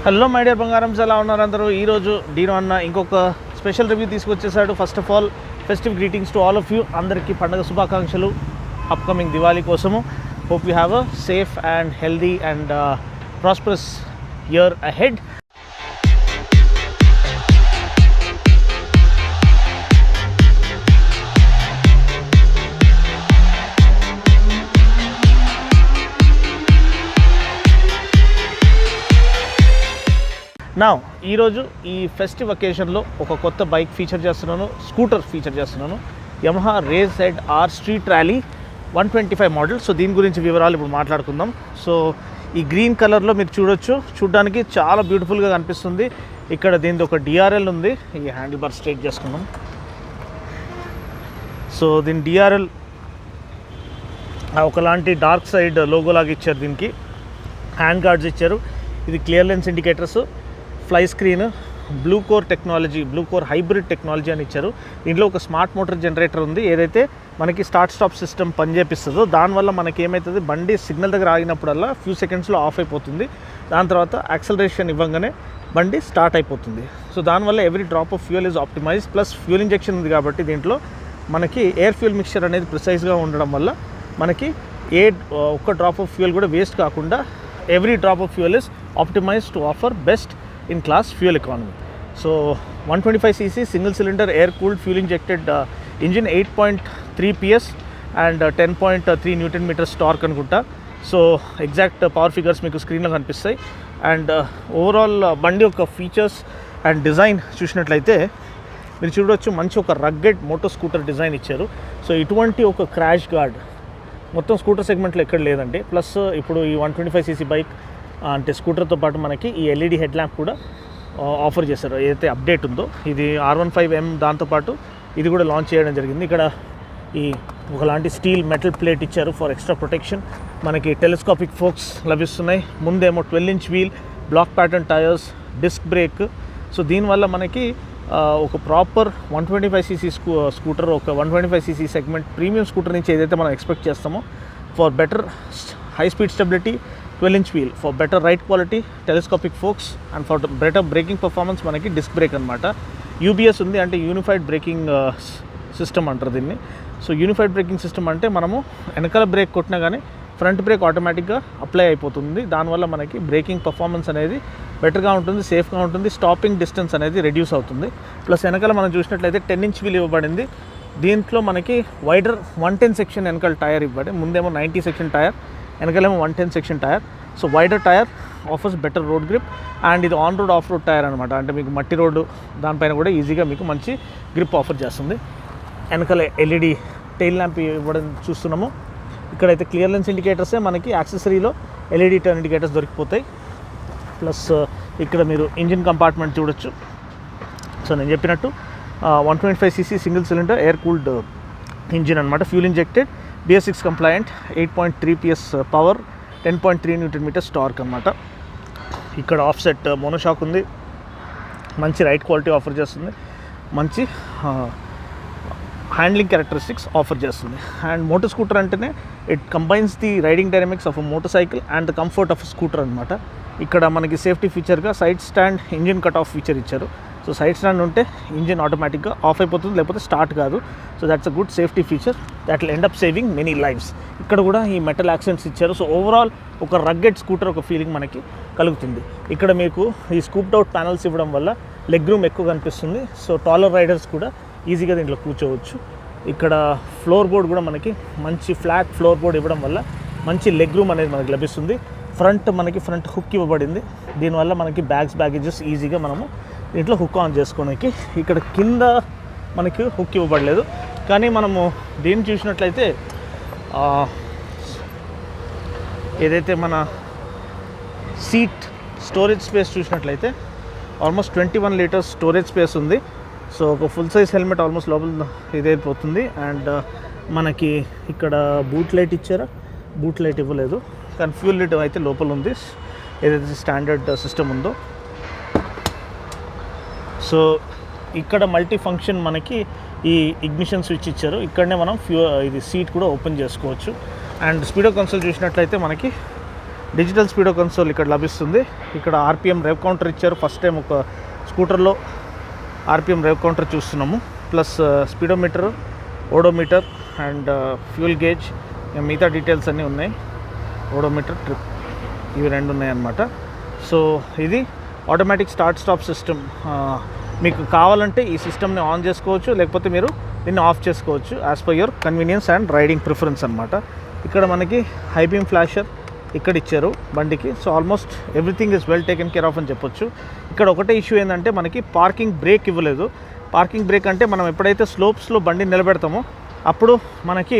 Hello my dear బంగారమ్స్, ఎలా ఉన్నారు అందరూ? ఈరోజు డీనో అన్న ఇంకొక స్పెషల్ రివ్యూ తీసుకొచ్చేసాడు. First of all festive greetings to all of you. అందరికీ పండుగ శుభాకాంక్షలు అప్కమింగ్ దివాళీ కోసము. Hope you have a safe and healthy and prosperous year ahead. నా ఈరోజు ఈ ఫెస్టివ్ అకేషన్లో ఒక కొత్త బైక్ ఫీచర్ చేస్తున్నాను, స్కూటర్ ఫీచర్ చేస్తున్నాను. Yamaha Ray Z R Street Rally 125 మోడల్. సో దీని గురించి వివరాలు ఇప్పుడు మాట్లాడుకుందాం. సో ఈ గ్రీన్ కలర్లో మీరు చూడడానికి చాలా బ్యూటిఫుల్గా కనిపిస్తుంది. ఇక్కడ దీనిది ఒక డిఆర్ఎల్ ఉంది. ఈ హ్యాండిల్ బార్ స్ట్రైట్ చేసుకుందాం. సో దీని డిఆర్ఎల్ ఒకలాంటి డార్క్ సైడ్ లోగో లాగా ఇచ్చారు. దీనికి హ్యాండ్ గార్డ్స్ ఇచ్చారు. ఇది clear lens indicators, fly screen, blue core technology, blue core hybrid technology అని ఇచ్చారు. దీంట్లో ఒక స్మార్ట్ మోటార్ జనరేటర్ ఉంది. ఏదైతే మనకి స్టార్ట్ స్టాప్ సిస్టమ్ పనిచేపిస్తుందో దానివల్ల మనకి ఏమవుతుంది, బండి సిగ్నల్ దగ్గర ఆగినప్పుడల్లా ఫ్యూ సెకండ్స్లో ఆఫ్ అయిపోతుంది. దాని తర్వాత యాక్సలరేషన్ ఇవ్వగానే బండి స్టార్ట్ అయిపోతుంది. సో దానివల్ల every drop of fuel is optimise. Plus fuel injection ఉంది కాబట్టి దీంట్లో మనకి ఎయిర్ ఫ్యూయల్ మిక్చర్ అనేది ప్రిసైజ్గా ఉండడం వల్ల మనకి ఒక్క డ్రాప్ ఆఫ్ ఫ్యూయల్ కూడా వేస్ట్ కాకుండా every drop of fuel is optimise to offer best in class fuel economy. So 125cc single cylinder air cooled fuel injected engine, 8.3 PS and 10.3 Newton meters torque అనుకుంటా. So exact power figures మీకు స్క్రీన్లో కనిపిస్తాయి. And overall బండి యొక్క features and design చూసినట్లయితే మీరు చూడవచ్చు, మంచి ఒక రగ్గెడ్ మోటో స్కూటర్ డిజైన్ ఇచ్చారు. సో ఇటువంటి ఒక క్రాష్ గార్డ్ మొత్తం స్కూటర్ సెగ్మెంట్లో ఎక్కడ లేదండి. ప్లస్ ఇప్పుడు ఈ 125cc బైక్ అంటే స్కూటర్తో పాటు మనకి ఈ ఎల్ఈడి హెడ్ ల్యాంప్ కూడా ఆఫర్ చేశారు. ఏదైతే అప్డేట్ ఉందో ఇది R15M దాంతోపాటు ఇది కూడా లాంచ్ చేయడం జరిగింది. ఇక్కడ ఈ ఒకలాంటి స్టీల్ మెటల్ ప్లేట్ ఇచ్చారు ఫర్ ఎక్స్ట్రా ప్రొటెక్షన్. మనకి టెలిస్కోపిక్ ఫోక్స్ లభిస్తున్నాయి. ముందేమో 12-inch wheel, block pattern tyres, disc brake. So దీనివల్ల మనకి ఒక ప్రాపర్ 125cc స్కూటర్, ఒక 125cc సెగ్మెంట్ ప్రీమియం స్కూటర్ నుంచి ఏదైతే మనం ఎక్స్పెక్ట్ చేస్తామో for better high speed stability, 12-inch wheel, for better ride quality, telescopic forks and for better braking performance మనకి disc brake అనమాట. యూబీఎస్ ఉంది, అంటే యూనిఫైడ్ బ్రేకింగ్ సిస్టమ్ అంటారు దీన్ని. సో యూనిఫైడ్ బ్రేకింగ్ సిస్టమ్ అంటే మనము వెనకాల బ్రేక్ కొట్టినా కానీ ఫ్రంట్ బ్రేక్ ఆటోమేటిక్గా అప్లై అయిపోతుంది. దానివల్ల మనకి బ్రేకింగ్ పర్ఫార్మెన్స్ అనేది బెటర్గా ఉంటుంది, సేఫ్గా ఉంటుంది, స్టాపింగ్ డిస్టెన్స్ అనేది రెడ్యూస్ అవుతుంది. ప్లస్ వెనకాల మనం చూసినట్లయితే 10-inch wheel ఇవ్వబడింది. దీంట్లో మనకి వైడర్ 110 సెక్షన్ వెనకాల టైర్ ఇవ్వబడి, ముందేమో 90 సెక్షన్ టైర్, వెనకాలేమో 110 section tyre. So wider tyre offers better road grip. And ఇది on road off road tyre అనమాట. అంటే మీకు మట్టి రోడ్డు దానిపైన కూడా ఈజీగా మీకు మంచి గ్రిప్ ఆఫర్ చేస్తుంది. వెనకాల ఎల్ఈడి టైల్ ల్యాంప్ ఇవ్వడం చూస్తున్నాము. ఇక్కడైతే క్లియర్ లెన్స్ ఇండికేటర్సే మనకి యాక్సెసరీలో ఎల్ఈడి టర్న్ ఇండికేటర్స్ దొరికిపోతాయి. ప్లస్ ఇక్కడ మీరు ఇంజిన్ కంపార్ట్మెంట్ చూడొచ్చు. సో నేను చెప్పినట్టు 125cc single cylinder air cooled engine అనమాట. Fuel injected, BS6 compliant, 8.3 PS power, 10.3 Newton meters torque అనమాట. ఇక్కడ ఆఫ్సెట్ మోనోషాక్ ఉంది. మంచి రైడ్ క్వాలిటీ ఆఫర్ చేస్తుంది, మంచి హ్యాండ్లింగ్ క్యారెక్టరిస్టిక్స్ ఆఫర్ చేస్తుంది. అండ్ మోటార్ స్కూటర్ అంటేనే it combines the riding dynamics of a motorcycle and the comfort of scooter అనమాట. ఇక్కడ మనకి సేఫ్టీ ఫీచర్గా side stand engine cut off feature ఇచ్చారు. సో సైడ్ స్టాండ్ ఉంటే ఇంజిన్ ఆటోమేటిక్గా ఆఫ్ అయిపోతుంది, లేకపోతే స్టార్ట్ కాదు. So that's a good safety feature that will end up saving many lives. ఇక్కడ కూడా ఈ మెటల్ యాక్సెంట్స్ ఇచ్చారు. సో ఓవరాల్ ఒక రగ్గెడ్ స్కూటర్ ఒక ఫీలింగ్ మనకి కలుగుతుంది. ఇక్కడ మీకు ఈ స్కూప్డ్ అవుట్ ప్యానల్స్ ఇవ్వడం వల్ల లెగ్ రూమ్ ఎక్కువ కనిపిస్తుంది. సో టాలర్ రైడర్స్ కూడా ఈజీగా దీంట్లో కూర్చోవచ్చు. ఇక్కడ ఫ్లోర్ బోర్డ్ కూడా మనకి మంచి ఫ్లాట్ ఫ్లోర్ బోర్డ్ ఇవ్వడం వల్ల మంచి లెగ్ రూమ్ అనేది మనకి లభిస్తుంది. మనకి ఫ్రంట్ హుక్ ఇవ్వబడింది. దీనివల్ల మనకి బ్యాగేజెస్ ఈజీగా మనము దీంట్లో హుక్ ఆన్ చేసుకోవడానికి. ఇక్కడ కింద మనకి హుక్ ఇవ్వబడలేదు, కానీ మనము దీన్ని చూసినట్లయితే ఏదైతే మన సీట్ స్టోరేజ్ స్పేస్ చూసినట్లయితే ఆల్మోస్ట్ 21 లీటర్స్ స్టోరేజ్ స్పేస్ ఉంది. సో ఒక ఫుల్ సైజ్ హెల్మెట్ ఆల్మోస్ట్ లోపల ఇదైపోతుంది. అండ్ మనకి ఇక్కడ బూట్ లైట్ ఇచ్చారా, బూట్ లైట్ ఇవ్వలేదు, కానీ ఫ్యూల్ లైట్ అయితే లోపల ఉంది, ఏదైతే స్టాండర్డ్ సిస్టమ్ ఉందో. సో ఇక్కడ మల్టీ ఫంక్షన్ మనకి ఈ ఇగ్నిషన్ స్విచ్ ఇచ్చారు. ఇక్కడనే మనం ఇది సీట్ కూడా ఓపెన్ చేసుకోవచ్చు. అండ్ స్పీడో కన్సోల్ చూసినట్లయితే మనకి డిజిటల్ స్పీడో కన్సోల్ ఇక్కడ లభిస్తుంది. ఇక్కడ ఆర్పిఎం రేవ్ కౌంటర్ ఇచ్చారు. ఫస్ట్ టైం ఒక స్కూటర్లో ఆర్పిఎం రేవ్ కౌంటర్ చూస్తున్నాము. Plus speedometer, odometer and fuel gauge, మిగతా డీటెయిల్స్ అన్నీ ఉన్నాయి. ఓడోమీటర్, ట్రిప్, ఇవి 2 ఉన్నాయన్నమాట. సో ఇది ఆటోమేటిక్ స్టార్ట్ స్టాప్ సిస్టమ్. మీకు కావాలంటే ఈ సిస్టమ్ని ఆన్ చేసుకోవచ్చు, లేకపోతే మీరు దీన్ని ఆఫ్ చేసుకోవచ్చు as per your convenience and riding preference అనమాట. ఇక్కడ మనకి హై బీమ్ ఫ్లాషర్ ఇక్కడ ఇచ్చారు బండికి. So almost everything is well taken care of అని చెప్పొచ్చు. ఇక్కడ ఒకటే ఇష్యూ ఏంటంటే మనకి పార్కింగ్ బ్రేక్ ఇవ్వలేదు. పార్కింగ్ బ్రేక్ అంటే మనం ఎప్పుడైతే స్లోప్స్లో బండిని నిలబెడతామో అప్పుడు మనకి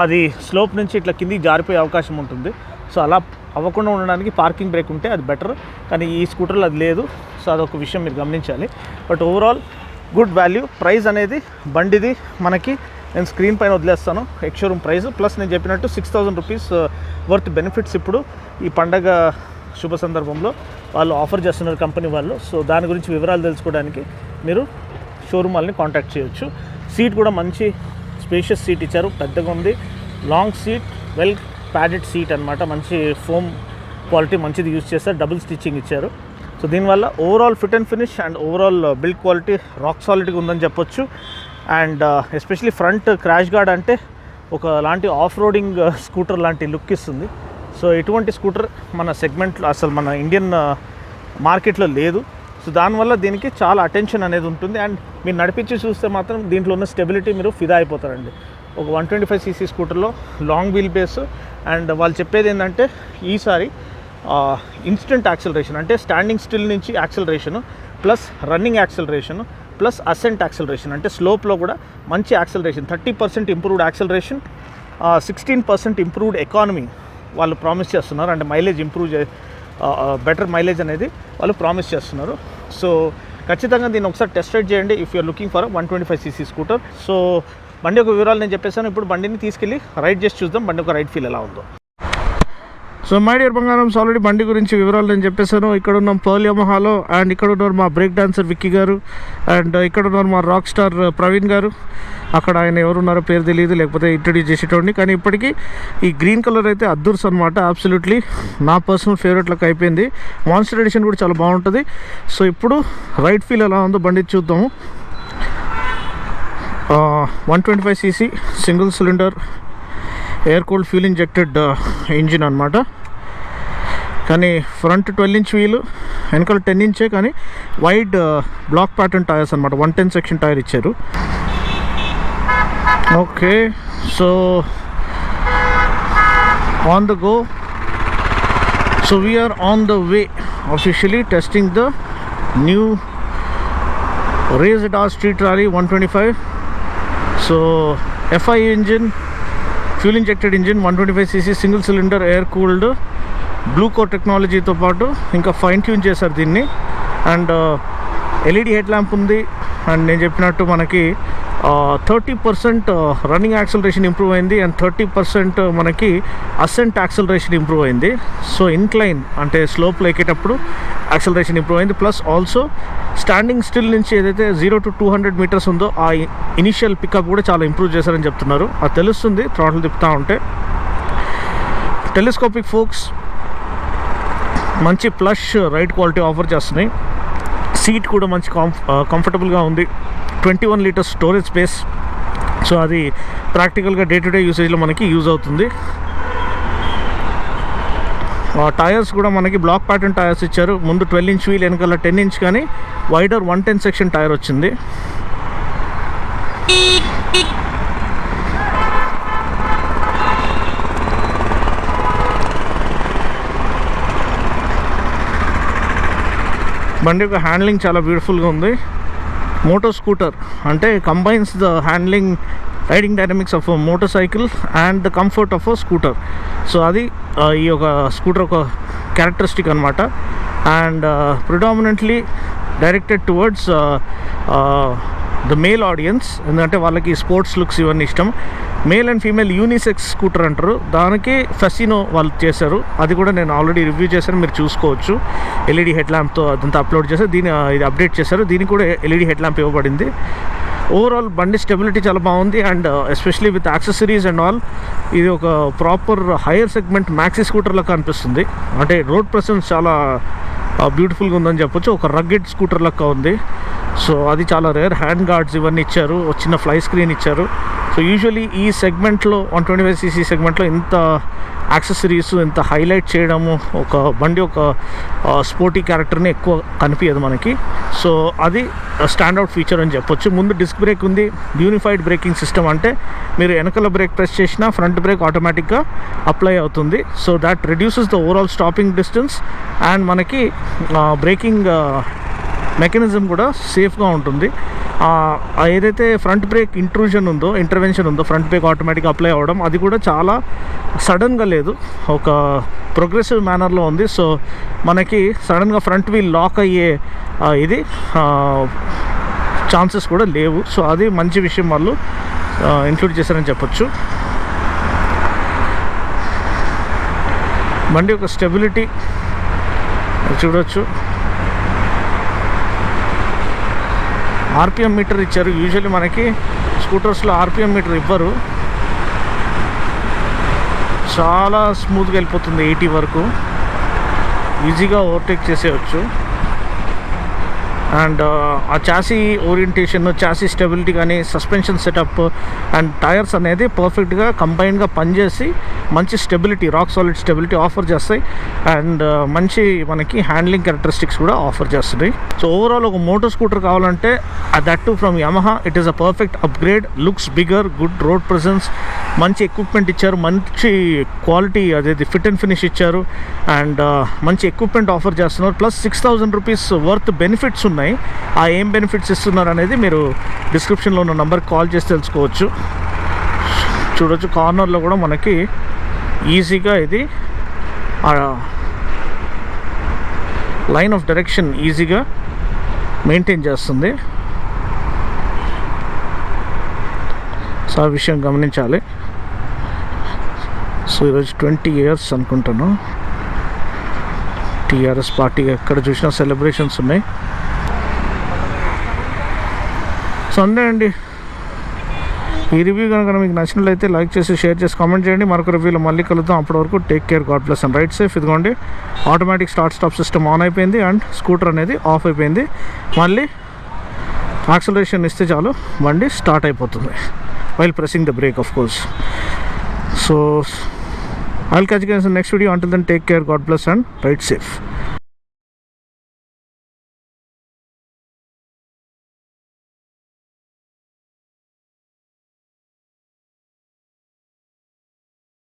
అది స్లోప్ నుంచి ఇట్లా కిందికి జారిపోయే అవకాశం ఉంటుంది. సో అలా అవ్వకుండా ఉండడానికి పార్కింగ్ బ్రేక్ ఉంటే అది బెటర్, కానీ ఈ స్కూటర్లో అది లేదు. సో అదొక విషయం మీరు గమనించాలి. But overall good value. Price అనేది బండిది మనకి నేను స్క్రీన్ పైన వదిలేస్తాను, ఎక్స్షోరూమ్ ప్రైస్. ప్లస్ నేను చెప్పినట్టు 6,000 రూపీస్ వర్త్ బెనిఫిట్స్ ఇప్పుడు ఈ పండగ శుభ సందర్భంలో వాళ్ళు ఆఫర్ చేస్తున్నారు కంపెనీ వాళ్ళు. సో దాని గురించి వివరాలు తెలుసుకోవడానికి మీరు షోరూమ్ వాళ్ళని కాంటాక్ట్ చేయొచ్చు. సీట్ కూడా మంచి స్పేషియస్ సీట్ ఇచ్చారు, పెద్దగా ఉంది. Long seat, well padded seat అనమాట. మంచి ఫోమ్ క్వాలిటీ మంచిది యూజ్ చేస్తారు. డబుల్ స్టిచ్చింగ్ ఇచ్చారు. సో దీనివల్ల overall fit and finish and overall build quality rock సాలిడ్గా ఉందని చెప్పొచ్చు. And especially front crash guard అంటే ఒక లాంటి ఆఫ్ రోడింగ్ స్కూటర్ లాంటి లుక్ ఇస్తుంది. సో ఎటువంటి స్కూటర్ మన సెగ్మెంట్లో అసలు మన ఇండియన్ మార్కెట్లో లేదు. సో దానివల్ల దీనికి చాలా అటెన్షన్ అనేది ఉంటుంది. అండ్ మీరు నడిపించి చూస్తే మాత్రం దీంట్లో ఉన్న స్టెబిలిటీ మీరు ఫిదా అయిపోతారండి. ఒక 125cc స్కూటర్లో లాంగ్ వీల్ బేస్. అండ్ వాళ్ళు చెప్పేది ఏంటంటే ఈసారి ఇన్స్టెంట్ యాక్సిలరేషన్, అంటే స్టాండింగ్ స్టిల్ నుంచి acceleration, plus running acceleration, plus ascent acceleration, అంటే స్లోప్లో కూడా మంచి acceleration. 30% improved acceleration, 16% improved economy వాళ్ళు ప్రామిస్ చేస్తున్నారు. అంటే మైలేజ్ బెటర్ మైలేజ్ అనేది వాళ్ళు ప్రామిస్ చేస్తున్నారు. సో ఖచ్చితంగా దీన్ని ఒకసారి టెస్ట్ రైడ్ చేయండి if you are looking for 125cc scooter. So బండి యొక్క వివరాలు నేను చెప్పేసాను. ఇప్పుడు బండిని తీసుకెళ్ళి రైడ్ చేసి చూద్దాం బండి యొక్క రైడ్ ఫీల్ ఎలా ఉందో. సో మై డియర్ బంగారమ్స్, ఆల్రెడీ బండి గురించి వివరాలు నేను చెప్పేశాను. ఇక్కడ ఉన్నాం పర్ల్ యమహాలో. అండ్ ఇక్కడ ఉన్నారు మా బ్రేక్ డాన్సర్ విక్కీ గారు. అండ్ ఇక్కడ ఉన్నారు మా రాక్ స్టార్ ప్రవీణ్ గారు. అక్కడ ఆయన ఎవరున్నారో పేరు తెలియదు, లేకపోతే ఇంట్రడ్యూస్ చేసేటోడిని. కానీ ఇప్పటికీ ఈ గ్రీన్ కలర్ అయితే అద్దుర్స్ అనమాట. అబ్సల్యూట్లీ నా పర్సనల్ ఫేవరెట్ లెక్క అయిపోయింది. మాన్స్టర్ ఎడిషన్ కూడా చాలా బాగుంటుంది. సో ఇప్పుడు రైడ్ ఫీల్ ఎలా ఉందో బండి చూద్దాము. 125cc single cylinder air cooled fuel injected engine అనమాట. కానీ ఫ్రంట్ 12-inch వీలు, వెనకాల 10-inch, కానీ వైడ్ బ్లాక్ ప్యాటర్న్ టైర్స్ అనమాట. 110 సెక్షన్ టైర్ ఇచ్చారు. Okay, so on the go. So we are on the way officially testing the new Razor Street Rally 125. So FI engine, fuel injected engine, 125cc single cylinder air cooled, blue core టెక్నాలజీతో పాటు ఇంకా fine tune చేశారు దీన్ని. And LED head lamp ఉంది. And నేను చెప్పినట్టు మనకి 30% running acceleration improve అయింది. అండ్ 30% మనకి అసెంట్ యాక్సిలరేషన్ ఇంప్రూవ్ అయింది. సో ఇన్క్లైన్ అంటే స్లోప్లో ఎక్కేటప్పుడు యాక్సిలరేషన్ ఇంప్రూవ్ అయింది. ప్లస్ ఆల్సో స్టాండింగ్ స్టిల్ నుంచి ఏదైతే 0 to 200 meters ఉందో ఆ ఇనిషియల్ పికప్ కూడా చాలా ఇంప్రూవ్ చేశారని చెప్తున్నారు. అది తెలుస్తుంది థ్రాటిల్ తిప్పుతూ ఉంటే. టెలిస్కోపిక్ ఫోక్స్ మంచి ప్లష్ రైడ్ క్వాలిటీ ఆఫర్ చేస్తున్నాయి. సీట్ కూడా మంచి కంఫర్టబుల్గా ఉంది. 21 liters స్టోరేజ్ స్పేస్. సో అది ప్రాక్టికల్గా డే టు డే యూసేజ్లో మనకి యూజ్ అవుతుంది. టైర్స్ కూడా మనకి బ్లాక్ ప్యాటర్న్ టైర్స్ ఇచ్చారు. ముందు 12-inch వీల్, వెనకాల 10-inch, కానీ వైడర్ 110 సెక్షన్ టైర్ వచ్చింది. బండి యొక్క హ్యాండ్లింగ్ చాలా బ్యూటిఫుల్గా ఉంది. మోటో స్కూటర్ అంటే combines the handling, riding dynamics of motor cycle and the comfort of a scooter. So అది ఈ యొక్క స్కూటర్ ఒక క్యారెక్టరిస్టిక్ అనమాట. And predominantly directed towards the male audience, ఎందుకంటే వాళ్ళకి స్పోర్ట్స్ లుక్స్ ఇవన్నీ ఇష్టం. Male and female unisex scooter అంటారు. దానికి ఫెసినో వాళ్ళు చేశారు. అది కూడా నేను ఆల్రెడీ రివ్యూ చేశాను, మీరు చూసుకోవచ్చు. ఎల్ఈడి హెడ్ ల్యాంప్తో అదంతా అప్లోడ్ చేశారు. ఇది అప్డేట్ చేశారు. దీనికి కూడా ఎల్ఈడి హెడ్ ల్యాంప్ ఇవ్వబడింది. ఓవరాల్ బండి స్టెబిలిటీ చాలా బాగుంది. And especially with accessories and all ఇది ఒక proper hire segment maxi scooter లాగా అనిపిస్తుంది. అంటే రోడ్ ప్రెసెన్స్ చాలా బ్యూటిఫుల్గా ఉందని చెప్పొచ్చు. ఒక రగ్గెడ్ స్కూటర్ లెక్క ఉంది. సో అది చాలా రేర్. హ్యాండ్ గార్డ్స్ ఇవన్నీ ఇచ్చారు, చిన్న ఫ్లై స్క్రీన్ ఇచ్చారు. సో యూజువలీ ఈ సెగ్మెంట్లో 125cc సెగ్మెంట్లో ఇంత యాక్సెసరీస్ ఇంత హైలైట్ చేయడము ఒక బండి ఒక స్పోర్టీ క్యారెక్టర్ని ఎక్కువ కనిపించదు మనకి. సో అది స్టాండౌట్ ఫీచర్ అని చెప్పొచ్చు. ముందు డిస్క్ బ్రేక్ ఉంది, యూనిఫైడ్ బ్రేకింగ్ సిస్టమ్. అంటే మీరు వెనకాల బ్రేక్ ప్రెస్ చేసినా ఫ్రంట్ బ్రేక్ ఆటోమేటిక్గా అప్లై అవుతుంది. So that reduces the overall stopping distance and మనకి బ్రేకింగ్ మెకానిజం కూడా సేఫ్గా ఉంటుంది. ఏదైతే ఫ్రంట్ బ్రేక్ ఇంటర్వెన్షన్ ఉందో ఫ్రంట్ బ్రేక్ ఆటోమేటిక్గా అప్లై అవ్వడం, అది కూడా చాలా సడన్గా లేదు, ఒక ప్రోగ్రెసివ్ మేనర్లో ఉంది. సో మనకి సడన్గా ఫ్రంట్ వీల్ లాక్ అయ్యే ఇది ఛాన్సెస్ కూడా లేవు. సో అది మంచి విషయం వాళ్ళు ఇంక్లూడ్ చేశారని చెప్పొచ్చు. బండి యొక్క స్టెబిలిటీ చూడవచ్చు. ఆర్పిఎం మీటర్ ఇచ్చారు. యూజువల్లీ మనకి స్కూటర్స్లో ఆర్పిఎం మీటర్ ఇవ్వరు. చాలా స్మూత్గా వెళ్ళిపోతుంది. 80 వరకు ఈజీగా ఓవర్టేక్ చేసేయచ్చు. అండ్ ఆ చాసీ ఓరియంటేషన్, చాసీ స్టెబిలిటీ కానీ సస్పెన్షన్ సెటప్ అండ్ టైర్స్ అనేది పర్ఫెక్ట్గా కంబైన్గా పనిచేసి మంచి stability, rock solid stability offer చేస్తాయి. అండ్ మంచి మనకి హ్యాండ్లింగ్ క్యారెక్టరిస్టిక్స్ కూడా ఆఫర్ చేస్తుంది. సో ఓవరాల్ ఒక మోటార్ స్కూటర్ కావాలంటే that to from Yamaha it is a perfect upgrade. Looks bigger, good road presence, మంచి ఎక్విప్మెంట్ ఇచ్చారు, మంచి క్వాలిటీ అదేది ఫిట్ అండ్ ఫినిష్ ఇచ్చారు. అండ్ మంచి ఎక్విప్మెంట్ ఆఫర్ చేస్తున్నారు. ప్లస్ 6,000 రూపీస్ వర్త్ బెనిఫిట్స్ ఉన్నాయి. ఆ ఏం బెనిఫిట్స్ ఇస్తున్నారు అనేది మీరు డిస్క్రిప్షన్లో ఉన్న నెంబర్కి కాల్ చేసి తెలుసుకోవచ్చు. చూడొచ్చు కార్నర్లో కూడా మనకి ఈజీగా ఇది లైన్ ఆఫ్ డైరెక్షన్ ఈజీగా మెయింటైన్ చేస్తుంది. సో ఆ విషయం గమనించాలి. సో ఈరోజు 20 years అనుకుంటాను టీఆర్ఎస్ పార్టీ. ఎక్కడ చూసినా సెలబ్రేషన్స్ ఉన్నాయి. సో అంతే అండి. ఈ రివ్యూ కనుక మీకు నచ్చినట్లయితే లైక్ చేసి షేర్ చేసి కామెంట్ చేయండి. మరొక రివ్యూలో మళ్ళీ కలుద్దాం. అప్పటి వరకు take care, God bless and right safe. ఇదిగోండి ఆటోమేటిక్ స్టాప్ సిస్టమ్ ఆన్ అయిపోయింది అండ్ స్కూటర్ అనేది ఆఫ్ అయిపోయింది. మళ్ళీ యాక్సలరేషన్ ఇస్తే చాలు బండి స్టార్ట్ అయిపోతుంది while pressing the break of course. So I will catch you guys in the next video. Until then, take care, God bless and ride safe.